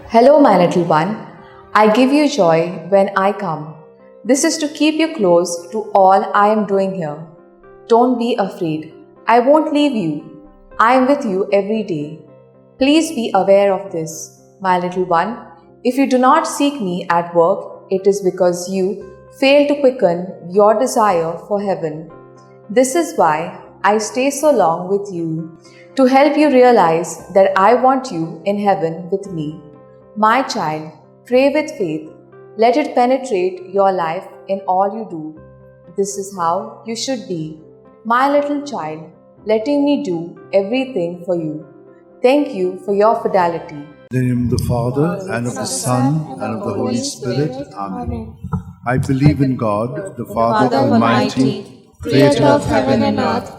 Hello, my little one. I give you joy when I come. This is to keep you close to all I am doing here. Don't be afraid. I won't leave you. I am with you every day. Please be aware of this, my little one. If you do not seek me at work, it is because you fail to quicken your desire for heaven. This is why I stay so long with you, to help you realize that I want you in heaven with me. My child, pray with faith. Let it penetrate your life in all you do. This is how you should be. My little child, letting me do everything for you. Thank you for your fidelity. In the name of the Father, and of the Son, and of the Holy Spirit. Amen. I believe in God, the Father Almighty, creator of heaven and earth,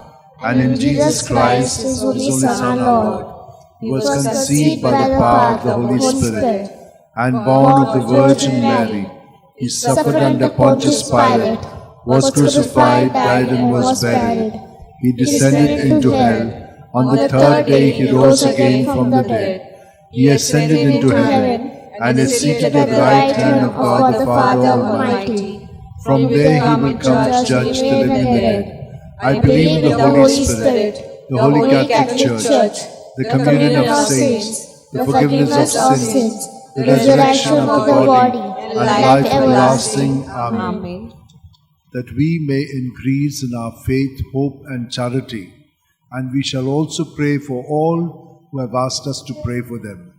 and in Jesus Christ, His only Son, our Lord, who was conceived by the power of the Holy Spirit, and born of the Virgin Mary. He suffered under Pontius Pilate, was crucified, died, and was buried. He descended into hell. On the third day He rose again from the dead. He ascended into heaven, and is seated at the right hand of God the Father Almighty. From there He will come to judge the living and the dead. I believe in the Holy Spirit, the Holy Catholic Church, the communion of saints, the forgiveness of sins, the resurrection of the body, and life everlasting. Amen. That we may increase in our faith, hope, and charity, and we shall also pray for all who have asked us to pray for them.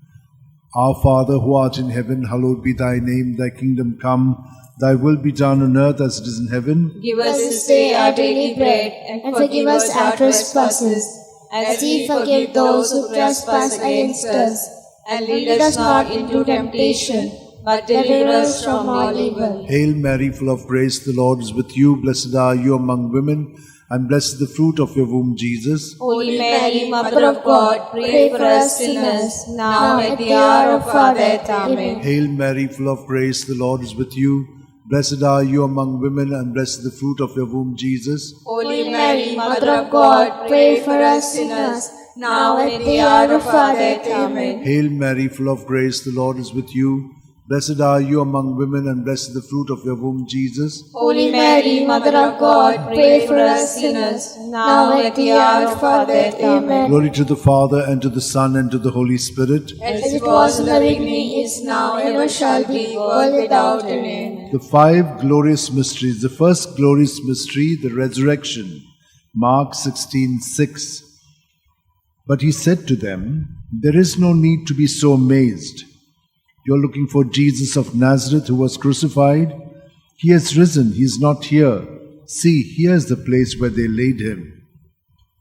Our Father, who art in heaven, hallowed be thy name. Thy kingdom come, thy will be done on earth as it is in heaven. Give us this day our daily bread, and forgive us our trespasses, as we forgive those who trespass against us. And lead us not into temptation, but deliver us from all evil. Hail Mary, full of grace, the Lord is with you. Blessed are you among women, and blessed is the fruit of your womb, Jesus. Holy Mary, Mother of God, pray for us sinners, now and at the hour of our death. Amen. Hail Mary, full of grace, the Lord is with you. Blessed are you among women, and blessed is the fruit of your womb, Jesus. Holy Mary, Mother of God, pray for us sinners, now and at the hour of our death. Amen. Hail Mary, full of grace, the Lord is with you. Blessed are you among women, and blessed is the fruit of your womb, Jesus. Holy Mary, Mother of God, pray for us sinners, now and at the hour of our death. Amen. Glory to the Father, and to the Son, and to the Holy Spirit. As it was in the beginning, is now, ever shall be, world without end. The five glorious mysteries. The first glorious mystery, the resurrection. Mark 16:6. But he said to them, "There is no need to be so amazed. You're looking for Jesus of Nazareth, who was crucified. He has risen. He is not here. See, here is the place where they laid him."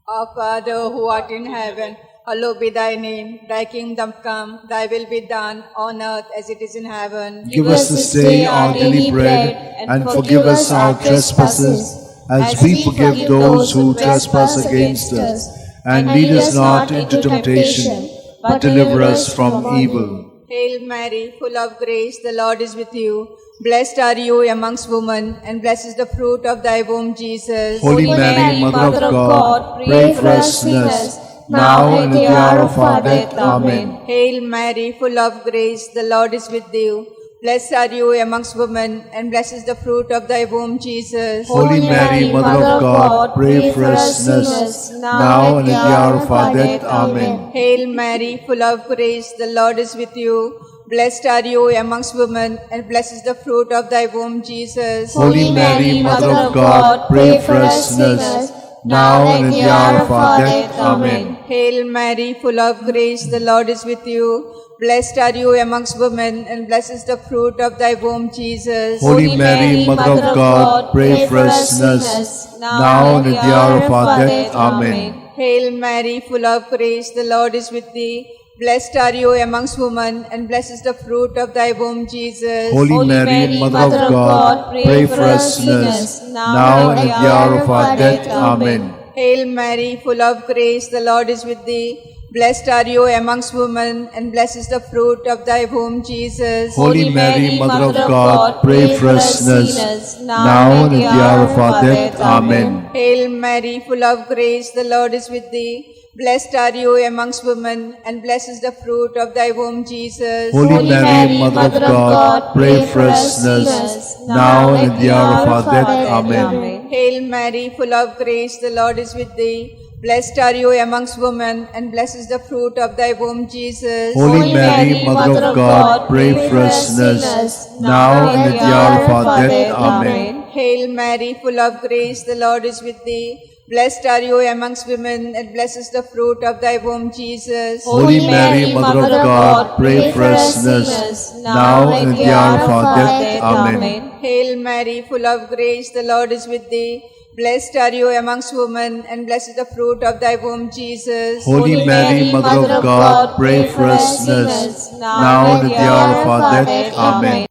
Our Father, who art in heaven, hallowed be thy name. Thy kingdom come, thy will be done on earth as it is in heaven. Give us this day our daily bread, and forgive us our trespasses, as we forgive those who trespass against us. And lead us not into temptation, but deliver us from evil. Hail Mary, full of grace, the Lord is with you. Blessed are you amongst women, and blessed is the fruit of thy womb, Jesus. Holy Mary, Mother of God, pray for us sinners, now and at the hour of our death. Amen. Hail Mary, full of grace, the Lord is with you. Blessed are you amongst women, and blessed is the fruit of thy womb, Jesus. Holy Mary, Mother of God, pray for us sinners, now and at the hour of our death. Amen. Hail Mary, full of grace, the Lord is with you. Blessed are you amongst women, and blessed is the fruit of thy womb, Jesus. Holy Mary, Mother of God, pray for us sinners, now and at the hour of our death. Amen. Hail Mary, full of grace, the Lord is with you. Blessed are you amongst women, and blessed is the fruit of thy womb, Jesus. Holy Mary, Mother of God, pray for us sinners, now and at the hour of our death. Amen. Hail Mary, full of grace, the Lord is with thee. Blessed are you amongst women, and blessed is the fruit of thy womb, Jesus. Holy Mary, Mother of God, pray for us sinners, now and at the hour of our death. Amen. Hail Mary, full of grace, the Lord is with thee. Blessed are you amongst women, and blessed is the fruit of thy womb, Jesus. Holy Mary, Mother of God, pray for us sinners, now and at the hour of our death. Amen. Hail Mary, full of grace, the Lord is with thee. Blessed are you amongst women, and blessed is the fruit of thy womb, Jesus. Holy Mary, Mother of God, pray for us sinners, now and at the hour of our death. Amen. Hail Mary, full of grace, the Lord is with thee. Blessed are you amongst women, and blessed is the fruit of thy womb, Jesus. Holy Mary, Mother of God, pray for us sinners, now and at the hour of our death. Amen. Hail Mary, full of grace, the Lord is with thee. Blessed are you amongst women, and blessed is the fruit of thy womb, Jesus. Holy Mary, Mother of God, pray for us sinners, now and at the hour of our death. Amen. Hail Mary, full of grace, the Lord is with thee. Blessed are you amongst women, and blessed is the fruit of thy womb, Jesus. Holy Mary, Mother of God, pray for us sinners, now and at the hour of our death. Amen.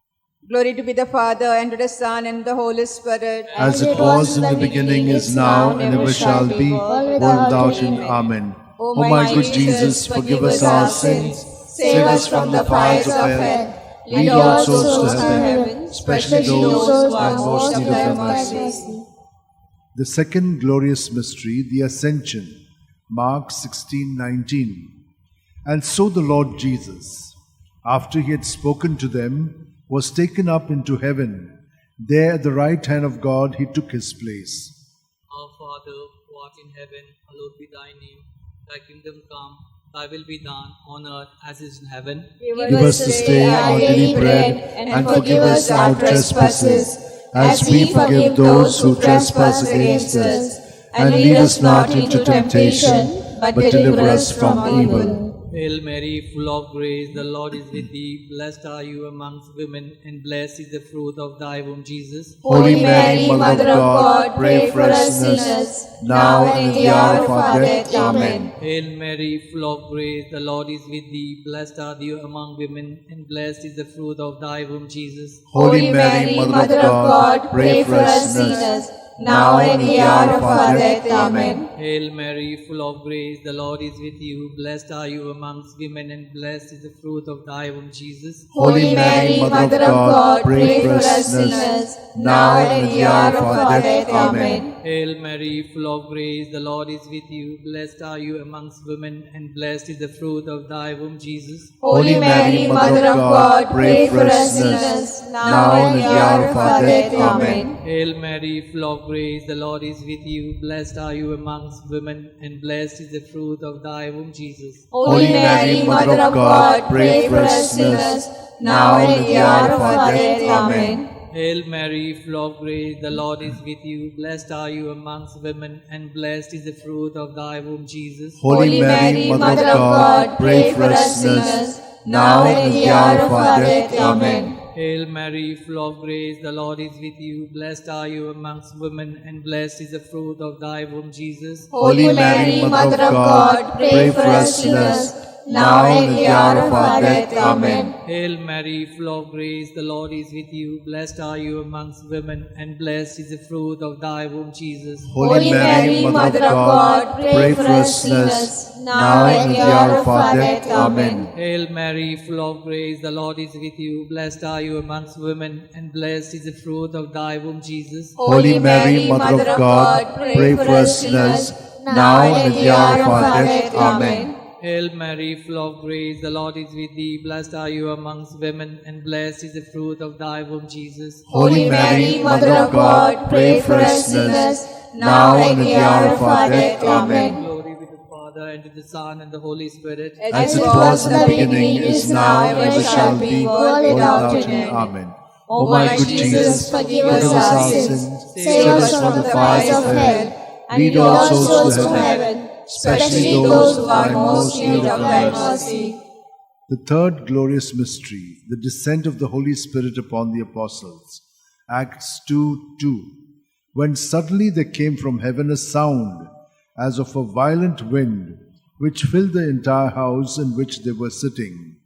Glory to be the Father, and to the Son, and the Holy Spirit. As it was in the beginning, is now, and ever shall be, world without end. Amen. O my good Jesus, forgive us our sins, save us from the fires of hell, lead all souls to heaven, especially those who are most in need of thy mercy. The second glorious mystery, the Ascension, Mark 16:19. And so the Lord Jesus, after he had spoken to them, was taken up into heaven. There at the right hand of God he took his place. Our Father, who art in heaven, hallowed be thy name. Thy kingdom come, thy will be done on earth as it is in heaven. Give us this day our daily bread, and forgive us our trespasses, as we forgive those who trespass against us. And lead us not into temptation, but deliver us from evil. Hail Mary, full of grace, the Lord is with thee. Blessed are you amongst women, and blessed is the fruit of thy womb, Jesus. Holy Mary, Mother of God, pray for us sinners, now and at the hour of our death. Amen. Hail Mary, full of grace, the Lord is with thee. Blessed are thou among women, and blessed is the fruit of thy womb, Jesus. Holy Mary, Mother of God, pray for us sinners, now and at the hour of our death. Amen. Hail Mary, full of grace, the Lord is with you. Blessed are you amongst women, and blessed is the fruit of thy womb, Jesus. Holy Mary, Mother of God, pray for us sinners, now and at the hour of our death. Amen. Hail Mary, full of grace, the Lord is with you. Blessed are you amongst women, and blessed is the fruit of thy womb, Jesus. Holy Mary, Mother of God, pray for us sinners, now and at the hour of our death. Amen. Hail Mary, full of grace, the Lord is with you. Blessed are you amongst women, and blessed is the fruit of thy womb, Jesus. Holy Mary, Mother of God, pray for us sinners, now and at the hour of our death. Amen. Hail Mary, full of grace, the Lord is with you. Blessed are you amongst women, and blessed is the fruit of thy womb, Jesus. Holy Mary, Mother of God, pray for us sinners, now and at the hour of our death. Amen. Hail Mary, full of grace, the Lord is with you. Blessed are you amongst women, and blessed is the fruit of thy womb, Jesus. Holy Mary, Mother of God, pray for us sinners, now and at the hour of our death. Amen. Hail Mary, full of grace, the Lord is with you. Blessed are you amongst women, and blessed is the fruit of thy womb, Jesus. Holy Mary, Mother of God, pray for us sinners, now and at the hour of our death. Amen. Hail Mary, full of grace, the Lord is with you. Blessed are you amongst women, and blessed is the fruit of thy womb, Jesus. Holy Mary, Mother of God, pray for us sinners, now and at the hour of our death. Amen. Hail Mary, full of grace, the Lord is with thee. Blessed are you amongst women, and blessed is the fruit of thy womb, Jesus. Holy Mary, Mother of God, pray for us sinners, now and at the hour of our death. Amen. Glory be to the Father, and to the Son, and the Holy Spirit. As it was in the beginning, is now, and ever shall be, world without end. Amen. O my good Jesus, forgive us our sins, save us from the fires of hell, lead all souls to heaven, especially those who are most in need of thy mercy. The third glorious mystery, the descent of the Holy Spirit upon the apostles. Acts 2:2. When suddenly there came from heaven a sound, as of a violent wind, which filled the entire house in which they were sitting.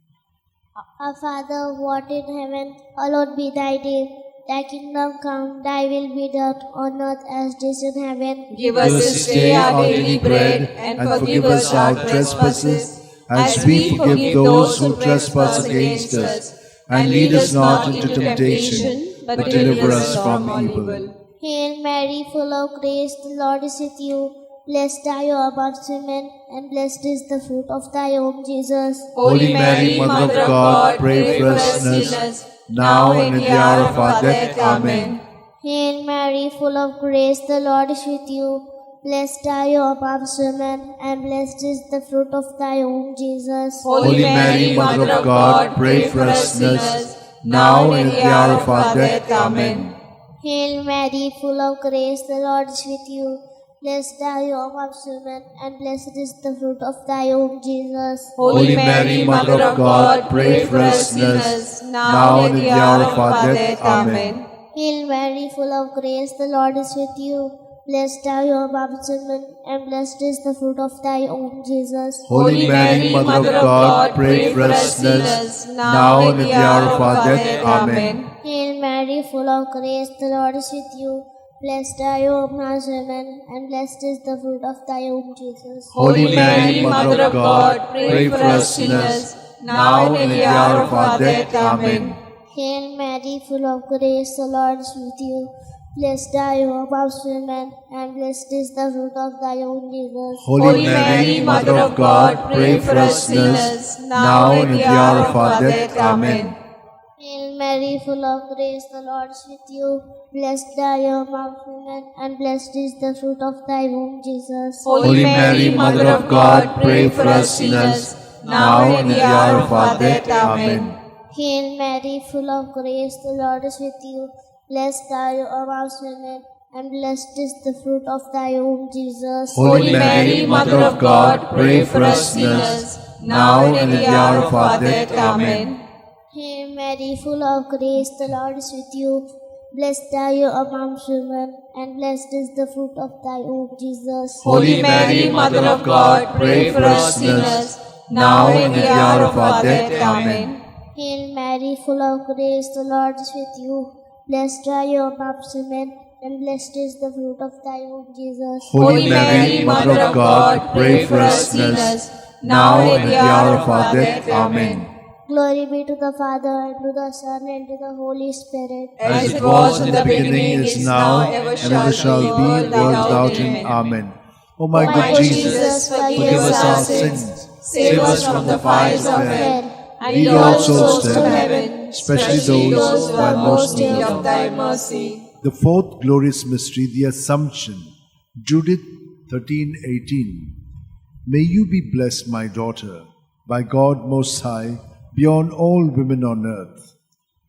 Our Father, who art in heaven, hallowed be thy name. Thy kingdom come, thy will be done on earth as it is in heaven. Give us this day our daily bread, and forgive us our trespasses, as we forgive those who trespass against us. And lead us not into temptation, but deliver us from evil. Hail Mary, full of grace, the Lord is with you. Blessed are you amongst women, and blessed is the fruit of thy womb, Jesus. Holy Mary, Mother of God, pray for us sinners, now and in the hour of our death. Amen. Hail Mary, full of grace, the Lord is with you. Blessed are you amongst women, and blessed is the fruit of thy womb, Jesus. Holy Mary, Mother of God, pray for us sinners, now and in the hour of our death. Amen. Hail Mary, full of grace, the Lord is with you. Blessed are you amongst women, and blessed is the fruit of thy womb, Jesus. Holy Mary, Mother of God, pray for us sinners, now and in the hour of our death. Amen. Hail Mary, full of grace, the Lord is with you. Blessed are you amongst women, and blessed is the fruit of thy womb, Jesus. Holy Mary, Mother of God, pray for us sinners, now and in the hour of our death. Amen. Hail Mary, full of grace, the Lord is with you. Blessed are you amongst women, and blessed is the fruit of thy womb, Jesus. Holy Mary, Mother of God, pray for us sinners, now and in the hour of our death. Amen. Hail Mary, full of grace, the Lord is with you. Blessed are you amongst women, and blessed is the fruit of thy womb, Jesus. Holy Mary, Mother of God, pray for us sinners, now and in the hour of our death. Amen. Hail Mary, full of grace, the Lord is with you. Blessed are you amongst women, and blessed is the fruit of thy womb, Jesus. Holy Mary, Mother of God, pray for us sinners, now and in the hour of our death. Amen. Hail Mary, full of grace, the Lord is with you. Blessed are you amongst women, and blessed is the fruit of thy womb, Jesus. Holy Mary, Mother of God, pray for us sinners, now and in the hour of our death. Amen. Hail Mary, full of grace, the Lord is with you. Blessed are you amongst women, and blessed is the fruit of thy womb, Jesus. Holy Mary, Mother of God, pray for us sinners, now and in the hour of our death. Amen. Hail Mary, full of grace, the Lord is with you. Blessed are you amongst women, and blessed is the fruit of thy womb, Jesus. Holy Mary, Mother of God, pray for us sinners, now and in the hour of our death. Amen. Glory be to the Father, and to the Son, and to the Holy Spirit. As it was in the beginning, is now, and ever shall be, world without end. Amen. O my good Jesus, forgive us our sins, save us from the fires of hell, and lead all souls to heaven, especially those who are most in need of thy mercy. The fourth glorious mystery, the Assumption. Judith 13:18. May you be blessed, my daughter, by God Most High, beyond all women on earth.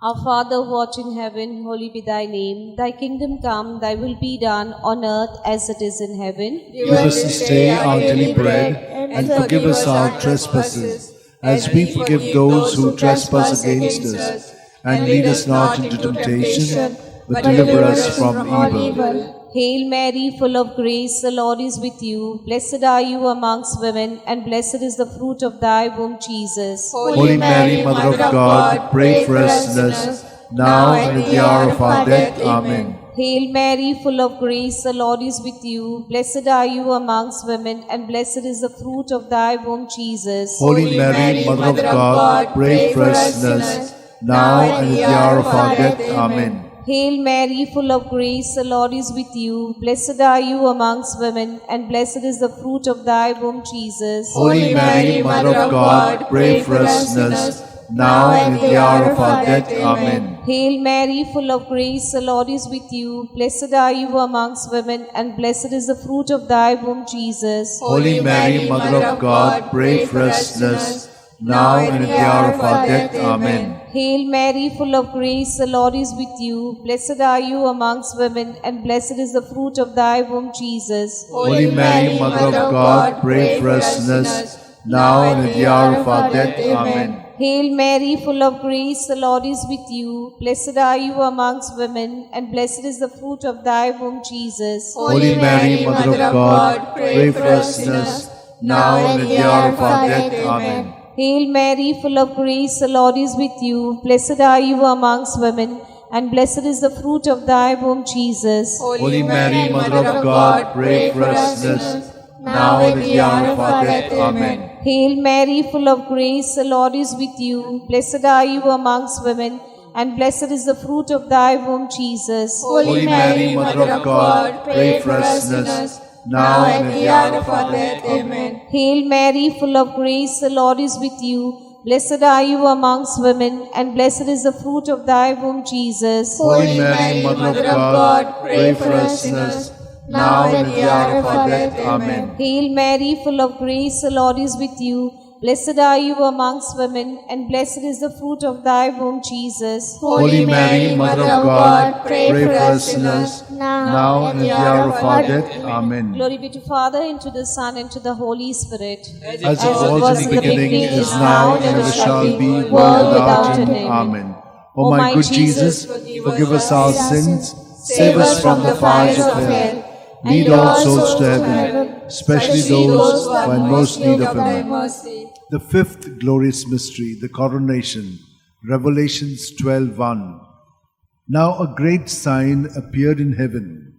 Our Father who art in heaven, holy be thy name. Thy kingdom come, thy will be done on earth as it is in heaven. Give us this day our daily bread, and forgive us our trespasses, as we forgive those who trespass against us. And lead us not into temptation, but deliver us from evil. Hail Mary, full of grace, the Lord is with you. Blessed are you amongst women, and blessed is the fruit of thy womb, Jesus. Holy Mary, Mother of God, pray for us sinners, now and in the hour of our death. Amen. Hail Mary, full of grace, the Lord is with you. Blessed are you amongst women, and blessed is the fruit of thy womb, Jesus. Holy Mary, Mother of God, pray for us sinners, now and in the hour of our death. Amen. Hail Mary, full of grace, the Lord is with you. Blessed are you amongst women, and blessed is the fruit of thy womb, Jesus. Holy Mary, Mother of God, pray for us sinners, now and in the hour of our death. Amen. Hail Mary, full of grace, the Lord is with you. Blessed are you amongst women, and blessed is the fruit of thy womb, Jesus. Holy Mary, Mother of God, pray for us sinners, now and in the hour of our death. Amen. Hail Mary, full of grace, the Lord is with you. Blessed are you amongst women, and blessed is the fruit of thy womb, Jesus. Holy Mary, Mother of God, pray for us sinners, now and in the hour of our death. Amen. Hail Mary, full of grace, the Lord is with you. Blessed are you amongst women, and blessed is the fruit of thy womb, Jesus. Holy Mary, Mother of God, pray for us sinners, now and in the hour of our death. Amen. Hail Mary, full of grace, the Lord is with you. Blessed are you amongst women, and blessed is the fruit of thy womb, Jesus. Holy Mary, Mother of God, pray for us sinners, now and in the hour of our death. Amen. Hail Mary, full of grace, the Lord is with you. Blessed are you amongst women, and blessed is the fruit of thy womb, Jesus. Holy Mary, Mother of God, pray for us sinners, now and at the hour of our death. Amen. Hail Mary, full of grace, the Lord is with you. Blessed are you amongst women, and blessed is the fruit of thy womb, Jesus. Holy Mary, Mother of God, pray for us sinners, now and at the hour of our death. Amen. Hail Mary, full of grace, the Lord is with you. Blessed are you amongst women, and blessed is the fruit of thy womb, Jesus. Holy Mary, Mother of God, pray for us sinners, now and at the hour of our death. Amen. Glory be to Father, and to the Son, and to the Holy Spirit. As it was in the beginning, is now, and ever shall be, world without end. Amen. O my good Jesus, forgive us our sins, save us from the fires of hell, lead all souls to heaven, especially those who are in most need of thy mercy. The fifth glorious mystery, the coronation. Revelations 12:1. Now a great sign appeared in heaven,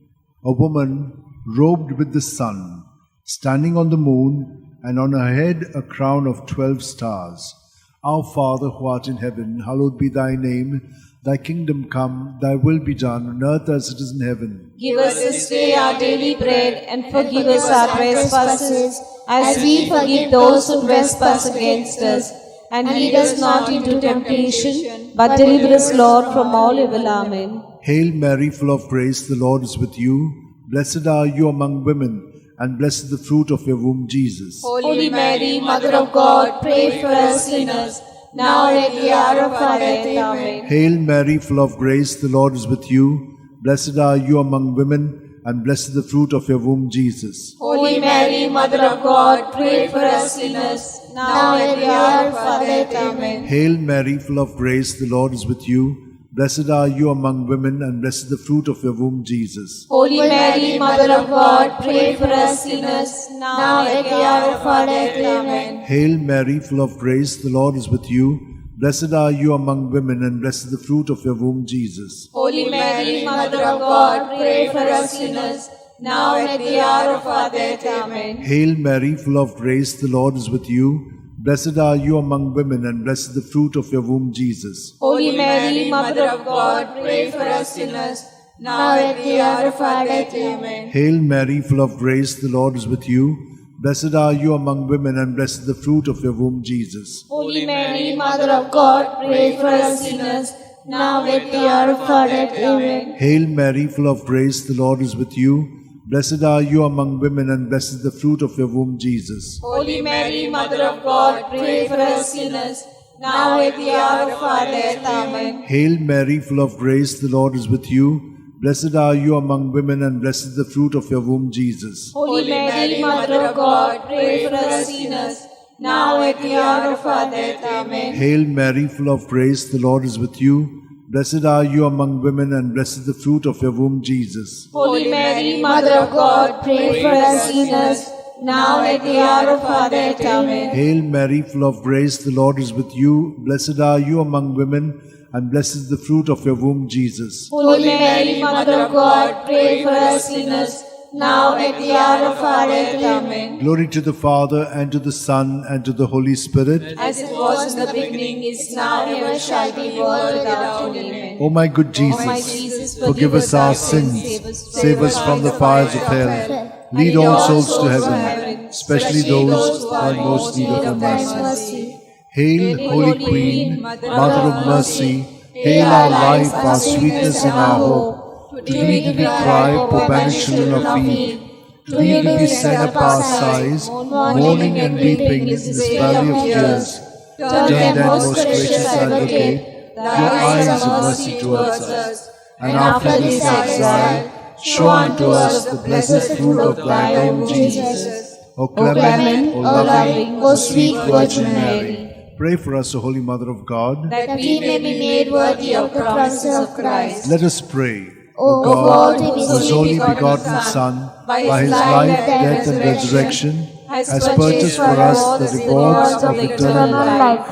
a woman robed with the sun, standing on the moon, and on her head a crown of 12 stars. Our Father who art in heaven, hallowed be thy name. Thy kingdom come, thy will be done on earth as it is in heaven. Give us this day our daily bread, and forgive us our trespasses, as we forgive those who trespass against us. And lead us not into temptation, but deliver us, Lord, from all evil. Amen. Hail Mary, full of grace, the Lord is with you. Blessed are you among women, and blessed is the fruit of your womb, Jesus. Holy Mary, Mother of God, pray for us sinners, now and at the hour of our death. Amen. Hail Mary, full of grace, the Lord is with you. Blessed are you among women, and blessed is the fruit of your womb, Jesus. Holy Mary, Mother of God, pray for us sinners, now and at the hour of our death. Amen. Hail Mary, full of grace, the Lord is with you. Blessed are you among women, and blessed is the fruit of your womb, Jesus. Holy Mary, Mother of God, pray for us sinners, now and at the hour of our death. Amen. Hail Mary, full of grace, the Lord is with you. Blessed are you among women, and blessed is the fruit of your womb, Jesus. Holy Mary, Mother of God, pray for us sinners, now and at the hour of our death. Amen. Hail Mary, full of grace, the Lord is with you. Blessed are you among women, and blessed is the fruit of your womb, Jesus. Holy Mary, Mother of God, pray for us sinners, now and at the hour of our death. Amen. Hail Mary, full of grace, the Lord is with you. Blessed are you among women, and blessed is the fruit of your womb, Jesus. Holy Mary, Mother of God, pray for us sinners, now and at the hour of our death. Amen. Hail Mary, full of grace, the Lord is with you. Blessed are you among women, and blessed is the fruit of your womb, Jesus. Holy Mary, Mother of God, pray for us sinners, now at the hour of our death. Amen. Hail Mary, full of grace, the Lord is with you. Blessed are you among women, and blessed is the fruit of your womb, Jesus. Holy Mary, Mother of God, pray for us sinners, now at the hour of our death. Amen. Hail Mary, full of grace, the Lord is with you. Blessed are you among women, and blessed is the fruit of your womb, Jesus. Holy Mary, Mother of God, pray for us sinners, now at the hour of our death. Amen. Hail Mary, full of grace, the Lord is with you. Blessed are you among women, and blessed is the fruit of your womb, Jesus. Holy Mary, Mother of God, pray for us sinners, now at the hour of our death. Amen. Glory to the Father, and to the Son, and to the Holy Spirit. As it was in the beginning, is now, and ever shall be, world without end. Amen. O my good Jesus, forgive us our sins, save us from the fires of hell, lead all souls to heaven, especially those who are in most need of your mercy. Hail, Holy Queen, Mother of Mercy, hail our life, our sweetness, and our hope. To thee did we cry, poor banished children of Eve. To thee did we send up our sighs, mourning and weeping in this valley of tears. Turn then, most gracious Advocate, your eyes of mercy towards us, and after this exile, show unto us the blessed fruit of thy womb, Jesus. O clement, O loving, O sweet Virgin Mary, pray for us, O Holy Mother of God, that we may be made worthy of the promises of Christ. Let us pray. O God, God, whose only begotten Son, by his life, death, and resurrection, has purchased for us the rewards of eternal life,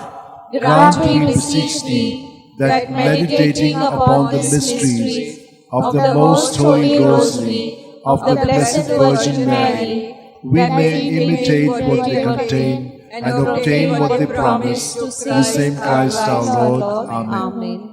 grant, we beseech thee, that meditating upon the mysteries of the most holy Rosary of the Blessed Virgin Mary, we may imitate what they contain and obtain what they promise through the same Christ our Lord. Amen.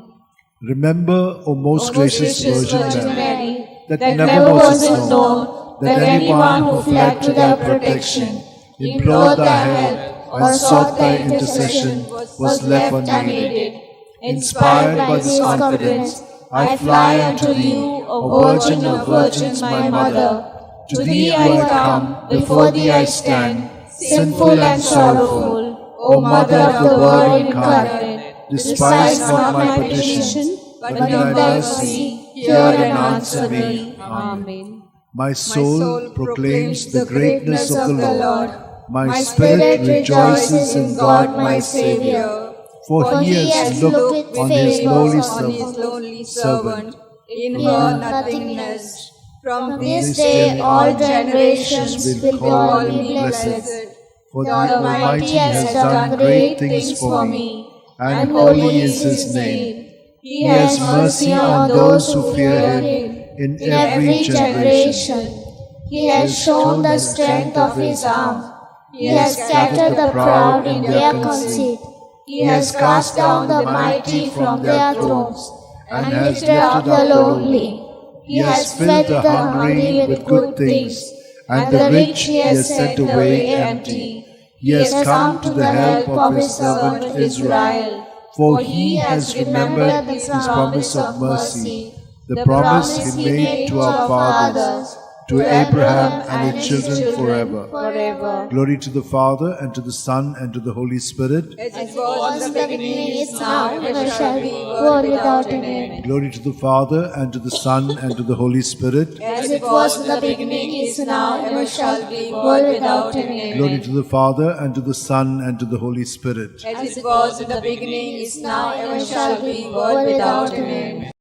Remember, O most gracious Virgin Mary, that never was it known that anyone who fled to their protection, implored thy help, or sought thy intercession was left unaided. Inspired by this confidence, I fly unto you, O Virgin of Virgins, my Mother. To thee I come, before thee I stand, sinful and sorrowful. O Mother of the Word incarnate, despise not my petition, but in thy mercy hear and answer me. Amen. My soul proclaims the greatness of the Lord. My spirit rejoices in God my Saviour. For he has looked on his lowly servant, in her nothingness. From this day all generations will call me blessed. For the Almighty has done great things for me, and holy is his name. He has mercy on those who fear him in every generation. He has shown the strength of his arm. He has scattered the proud in their conceit. He has cast down the mighty from their thrones, and lifted up the lowly. He has fed the hungry with good things, and the rich he has sent away empty. He has come to the help of his servant Israel, for he has remembered his promise of mercy, the promise he made to our fathers, to Abraham and his children forever. Glory to the Father, and to the Son, and to the Holy Spirit. As it was in the beginning, is now, and ever shall be, world without end. Glory to the Father, and to the Son, and to the Holy Spirit. As it was in the beginning, is now, ever shall be, world without end. Glory to the Father, and to the Son, and to the Holy Spirit. As it was in the beginning, is now, ever shall be, world without end.